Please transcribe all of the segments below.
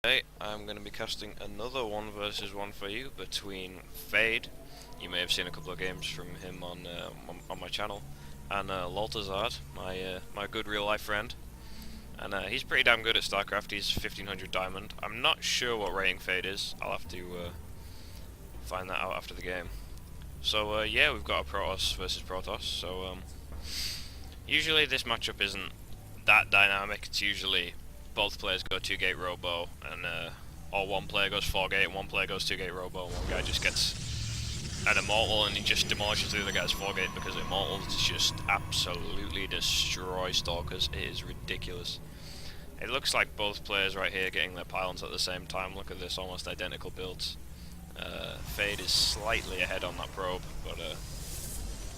Today I'm going to be casting another 1vs1 for you between Fade. You may have seen a couple of games from him on my channel, and Lolterzard, my good real life friend. And he's pretty damn good at Starcraft. He's 1500 diamond. I'm not sure what rating Fade is. I'll have to find that out after the game. So yeah, we've got a Protoss versus Protoss. So usually this matchup isn't that dynamic. It's usually both players go 2-gate robo, and or one player goes 4-gate and one player goes 2-gate robo, and one guy just gets an immortal and he just demolishes the other guy's 4-gate, because immortals just absolutely destroy stalkers. It is ridiculous. It looks like both players right here getting their pylons at the same time. Look at this, almost identical builds. Fade is slightly ahead on that probe, but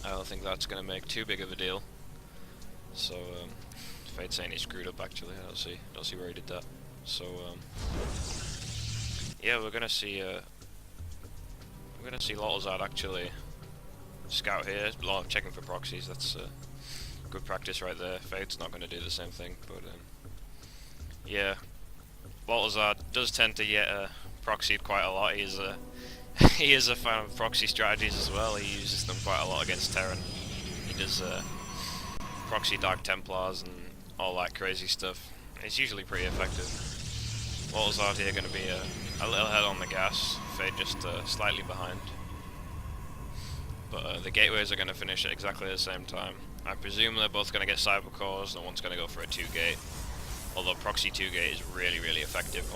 I don't think that's going to make too big of a deal. So Fade's saying he screwed up actually. I don't see where he did that. So yeah, we're gonna see Lolterzard actually scout here. Checking for proxies. That's good practice right there. Fade's not gonna do the same thing, but yeah, Lolterzard does tend to get proxied quite a lot. He is a fan of proxy strategies as well. He uses them quite a lot against Terran. He does proxy Dark Templars and all that crazy stuff. It's usually pretty effective. Lolterzard here going to be a little head on the gas. Fade just slightly behind. But the gateways are going to finish at exactly the same time. I presume they're both going to get cyber cores, and one's going to go for a 2-gate. Although proxy 2-gate is really effective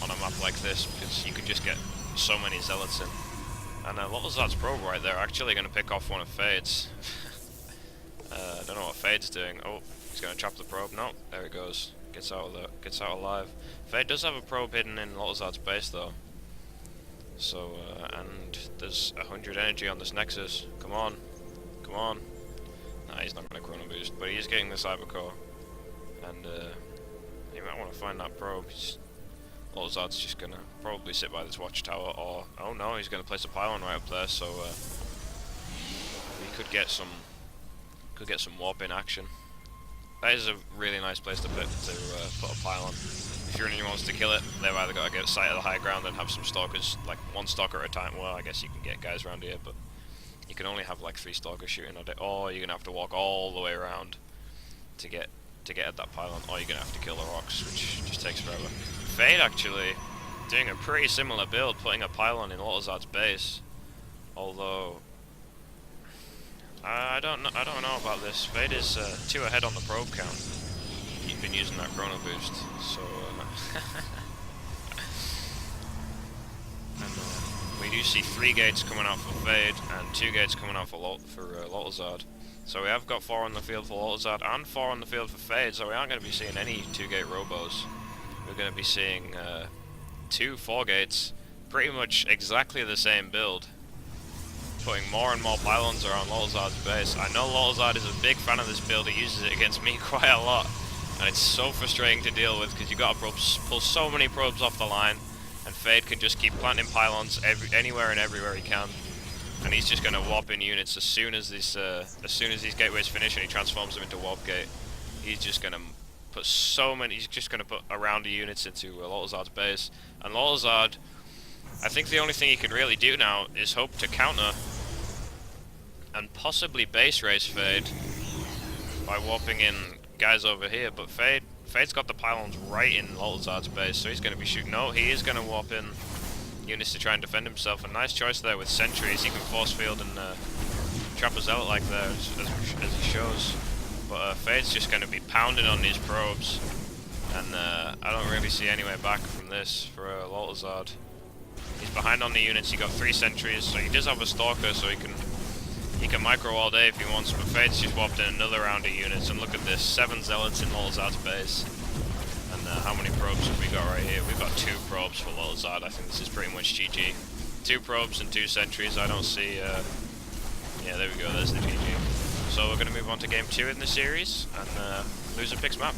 on a map like this, because you can just get so many zealots in. And Lolterzard's probe right there actually going to pick off one of Fade's. I don't know what Fade's doing. Oh, he's going to trap the probe. No, there he goes. Gets out alive. Fade does have a probe hidden in Lolterzard's base though. So, and there's 100 energy on this Nexus. Come on. Come on. Nah, he's not going to chrono boost, but he is getting the cyber core. And you might want to find that probe. Lolterzard's just going to probably sit by this watchtower, or oh no, he's going to place a pylon right up there, so we could get some warp in action. That is a really nice place to put a pylon. If your enemy wants to kill it, they've either got to get a sight of the high ground and have some stalkers, like one stalker at a time. Well, I guess you can get guys around here, but you can only have like 3 stalkers shooting at it, or you're gonna have to walk all the way around to get at that pylon, or you're gonna have to kill the rocks, which just takes forever. Fade actually doing a pretty similar build, putting a pylon in Lolterzard's base, although I don't know about this. Fade is 2 ahead on the probe count. He's been using that chrono boost, so and we do see 3 gates coming out for Fade and 2 gates coming out for Lolterzard. So we have got 4 on the field for Lolterzard and 4 on the field for Fade. So we aren't going to be seeing any 2-gate robos. We're going to be seeing 2 4-gates, pretty much exactly the same build. Putting more and more pylons around Lolterzard's base. I know Lolterzard is a big fan of this build. He uses it against me quite a lot, and it's so frustrating to deal with because you got to pull so many probes off the line, and Fade can just keep planting pylons anywhere and everywhere he can, and he's just going to warp in units as soon as these gateways finish, and he transforms them into warp gate. He's just going to put He's just going to put a round of units into Lolterzard's base, and Lolterzard, I think the only thing he can really do now is hope to counter and possibly base race Fade by warping in guys over here, but Fade's got the pylons right in Lolterzard's base, so he's going to be shooting. No, he is going to warp in units to try and defend himself. A nice choice there with sentries. He can force field and trap a zealot like that as he shows. But Fade's just going to be pounding on these probes, and I don't really see any way back from this for Lolterzard. He's behind on the units. He got 3 sentries, so he does have a stalker, so he can micro all day if he wants. But Fade's just warped in another round of units, and look at this: 7 zealots in Lolterzard's base. And how many probes have we got right here? We've got 2 probes for Lolterzard. I think this is pretty much GG. 2 probes and 2 sentries. I don't see. Yeah, there we go. There's the GG. So we're going to move on to game 2 in the series, and loser picks map.